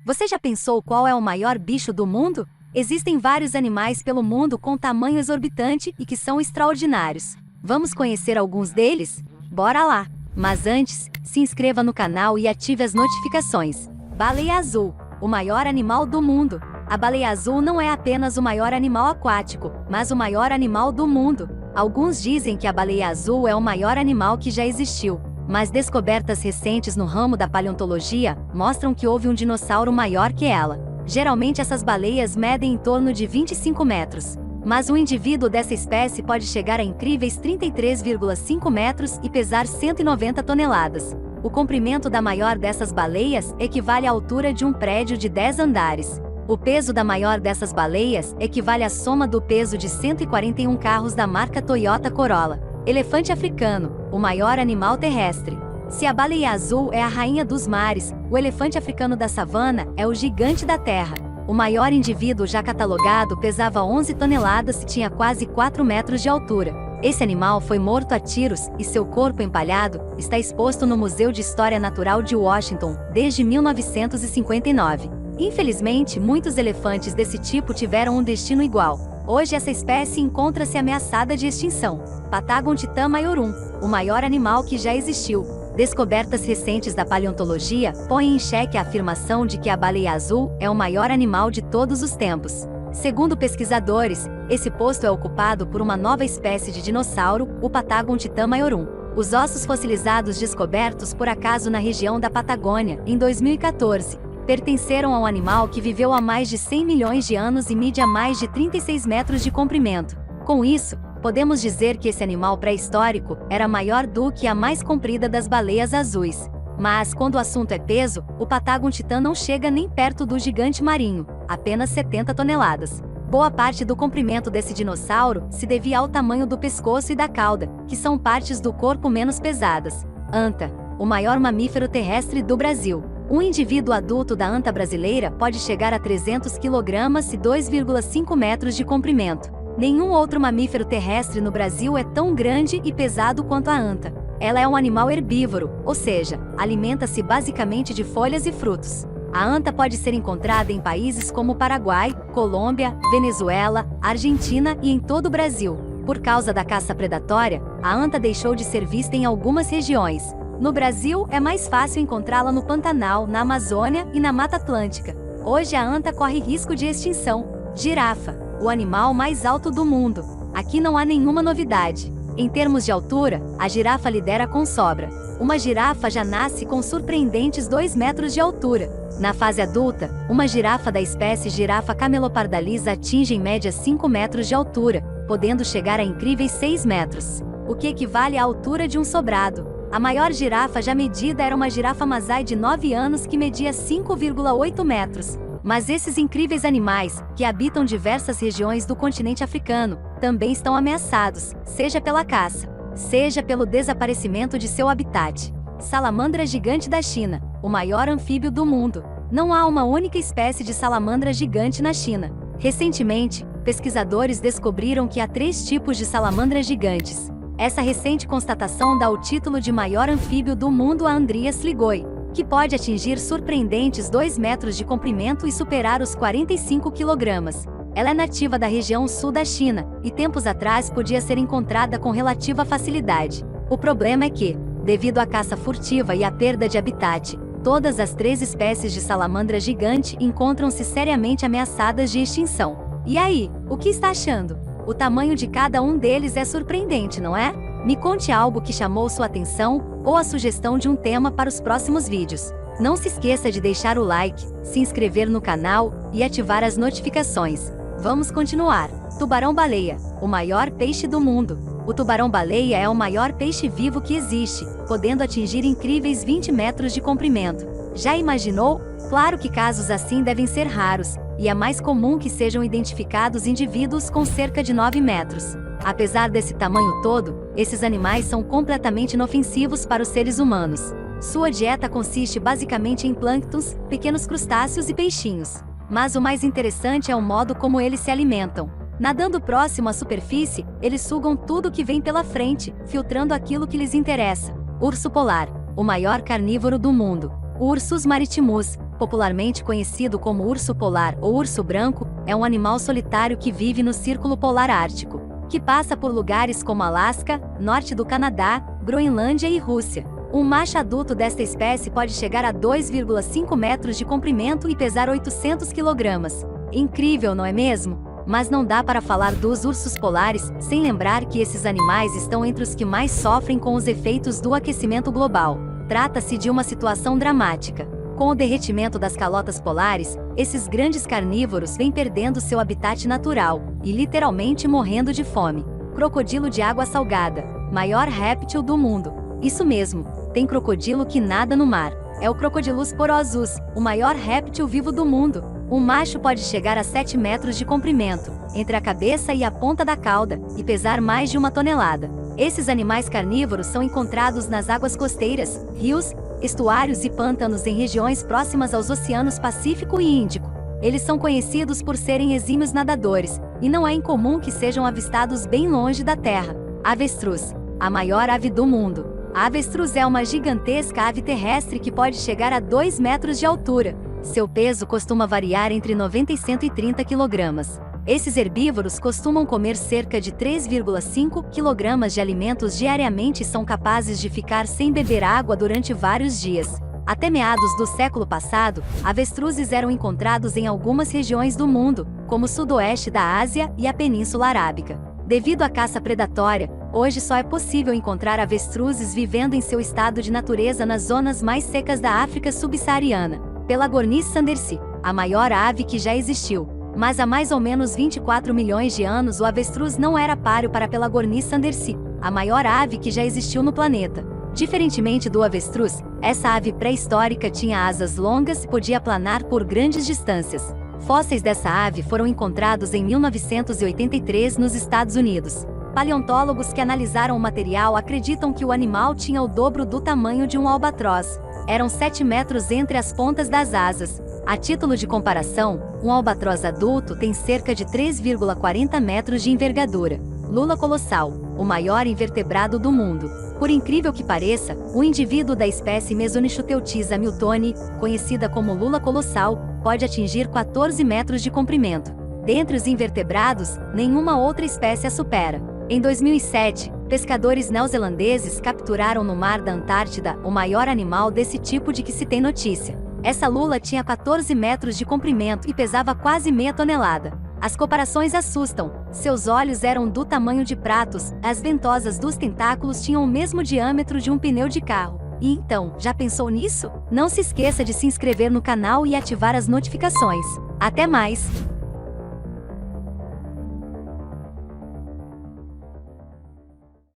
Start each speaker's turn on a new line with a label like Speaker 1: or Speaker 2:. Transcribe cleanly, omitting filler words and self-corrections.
Speaker 1: Você já pensou qual é o maior bicho do mundo? Existem vários animais pelo mundo com tamanho exorbitante e que são extraordinários. Vamos conhecer alguns deles? Bora lá! Mas antes, se inscreva no canal e ative as notificações. Baleia azul, o maior animal do mundo. A baleia azul não é apenas o maior animal aquático, mas o maior animal do mundo. Alguns dizem que a baleia azul é o maior animal que já existiu, mas descobertas recentes no ramo da paleontologia mostram que houve um dinossauro maior que ela. Geralmente essas baleias medem em torno de 25 metros. Mas um indivíduo dessa espécie pode chegar a incríveis 33,5 metros e pesar 190 toneladas. O comprimento da maior dessas baleias equivale à altura de um prédio de 10 andares. O peso da maior dessas baleias equivale à soma do peso de 141 carros da marca Toyota Corolla. Elefante africano, o maior animal terrestre. Se a baleia azul é a rainha dos mares, o elefante africano da savana é o gigante da terra. O maior indivíduo já catalogado pesava 11 toneladas e tinha quase 4 metros de altura. Esse animal foi morto a tiros e seu corpo empalhado está exposto no Museu de História Natural de Washington desde 1959. Infelizmente, muitos elefantes desse tipo tiveram um destino igual. Hoje essa espécie encontra-se ameaçada de extinção. Patagon Titan maiorum, o maior animal que já existiu. Descobertas recentes da paleontologia põem em xeque a afirmação de que a baleia azul é o maior animal de todos os tempos. Segundo pesquisadores, esse posto é ocupado por uma nova espécie de dinossauro, o Patagon Titan maiorum. Os ossos fossilizados descobertos por acaso na região da Patagônia, em 2014, pertenceram a um animal que viveu há mais de 100 milhões de anos e mide a mais de 36 metros de comprimento. Com isso, podemos dizer que esse animal pré-histórico era maior do que a mais comprida das baleias azuis. Mas, quando o assunto é peso, o Patagon Titan não chega nem perto do gigante marinho, apenas 70 toneladas. Boa parte do comprimento desse dinossauro se devia ao tamanho do pescoço e da cauda, que são partes do corpo menos pesadas. Anta, o maior mamífero terrestre do Brasil. Um indivíduo adulto da anta brasileira pode chegar a 300 kg e 2,5 metros de comprimento. Nenhum outro mamífero terrestre no Brasil é tão grande e pesado quanto a anta. Ela é um animal herbívoro, ou seja, alimenta-se basicamente de folhas e frutos. A anta pode ser encontrada em países como Paraguai, Colômbia, Venezuela, Argentina e em todo o Brasil. Por causa da caça predatória, a anta deixou de ser vista em algumas regiões. No Brasil, é mais fácil encontrá-la no Pantanal, na Amazônia e na Mata Atlântica. Hoje a anta corre risco de extinção. Girafa, o animal mais alto do mundo. Aqui não há nenhuma novidade. Em termos de altura, a girafa lidera com sobra. Uma girafa já nasce com surpreendentes 2 metros de altura. Na fase adulta, uma girafa da espécie Girafa camelopardalis atinge em média 5 metros de altura, podendo chegar a incríveis 6 metros, o que equivale à altura de um sobrado. A maior girafa já medida era uma girafa masai de 9 anos que media 5,8 metros. Mas esses incríveis animais, que habitam diversas regiões do continente africano, também estão ameaçados, seja pela caça, seja pelo desaparecimento de seu habitat. Salamandra gigante da China, o maior anfíbio do mundo. Não há uma única espécie de salamandra gigante na China. Recentemente, pesquisadores descobriram que há 3 tipos de salamandras gigantes. Essa recente constatação dá o título de maior anfíbio do mundo a Andreas Ligoi, que pode atingir surpreendentes 2 metros de comprimento e superar os 45 kg. Ela é nativa da região sul da China, e tempos atrás podia ser encontrada com relativa facilidade. O problema é que, devido à caça furtiva e à perda de habitat, todas as 3 espécies de salamandra gigante encontram-se seriamente ameaçadas de extinção. E aí, o que está achando? O tamanho de cada um deles é surpreendente, não é? Me conte algo que chamou sua atenção, ou a sugestão de um tema para os próximos vídeos. Não se esqueça de deixar o like, se inscrever no canal e ativar as notificações. Vamos continuar. Tubarão-baleia, o maior peixe do mundo. O tubarão-baleia é o maior peixe vivo que existe, podendo atingir incríveis 20 metros de comprimento. Já imaginou? Claro que casos assim devem ser raros, e é mais comum que sejam identificados indivíduos com cerca de 9 metros. Apesar desse tamanho todo, esses animais são completamente inofensivos para os seres humanos. Sua dieta consiste basicamente em plânctons, pequenos crustáceos e peixinhos. Mas o mais interessante é o modo como eles se alimentam. Nadando próximo à superfície, eles sugam tudo que vem pela frente, filtrando aquilo que lhes interessa. Urso polar, o maior carnívoro do mundo. Ursus maritimus, popularmente conhecido como urso polar ou urso branco, é um animal solitário que vive no Círculo Polar Ártico, que passa por lugares como Alasca, norte do Canadá, Groenlândia e Rússia. Um macho adulto desta espécie pode chegar a 2,5 metros de comprimento e pesar 800 kg. Incrível, não é mesmo? Mas não dá para falar dos ursos polares sem lembrar que esses animais estão entre os que mais sofrem com os efeitos do aquecimento global. Trata-se de uma situação dramática. Com o derretimento das calotas polares, esses grandes carnívoros vêm perdendo seu habitat natural e literalmente morrendo de fome. Crocodilo de água salgada, maior réptil do mundo. Isso mesmo, tem crocodilo que nada no mar. É o Crocodylus porosus, o maior réptil vivo do mundo. O macho pode chegar a 7 metros de comprimento, entre a cabeça e a ponta da cauda, e pesar mais de 1 tonelada. Esses animais carnívoros são encontrados nas águas costeiras, rios, estuários e pântanos em regiões próximas aos oceanos Pacífico e Índico. Eles são conhecidos por serem exímios nadadores, e não é incomum que sejam avistados bem longe da terra. Avestruz, a maior ave do mundo. A avestruz é uma gigantesca ave terrestre que pode chegar a 2 metros de altura. Seu peso costuma variar entre 90 e 130 kg. Esses herbívoros costumam comer cerca de 3,5 kg de alimentos diariamente e são capazes de ficar sem beber água durante vários dias. Até meados do século passado, avestruzes eram encontrados em algumas regiões do mundo, como o sudoeste da Ásia e a Península Arábica. Devido à caça predatória, hoje só é possível encontrar avestruzes vivendo em seu estado de natureza nas zonas mais secas da África subsaariana. Pelagornis sandersi, a maior ave que já existiu. Mas há mais ou menos 24 milhões de anos o avestruz não era páreo para Pelagornis sandersi, a maior ave que já existiu no planeta. Diferentemente do avestruz, essa ave pré-histórica tinha asas longas e podia planar por grandes distâncias. Fósseis dessa ave foram encontrados em 1983 nos Estados Unidos. Paleontólogos que analisaram o material acreditam que o animal tinha o dobro do tamanho de um albatroz. Eram 7 metros entre as pontas das asas. A título de comparação, um albatroz adulto tem cerca de 3,40 metros de envergadura. Lula colossal, o maior invertebrado do mundo. Por incrível que pareça, o indivíduo da espécie Mesonichthyotis hamiltoni, conhecida como lula colossal, pode atingir 14 metros de comprimento. Dentre os invertebrados, nenhuma outra espécie a supera. Em 2007, pescadores neozelandeses capturaram no mar da Antártida o maior animal desse tipo de que se tem notícia. Essa lula tinha 14 metros de comprimento e pesava quase meia tonelada. As comparações assustam. Seus olhos eram do tamanho de pratos, as ventosas dos tentáculos tinham o mesmo diâmetro de um pneu de carro. E então, já pensou nisso? Não se esqueça de se inscrever no canal e ativar as notificações. Até mais!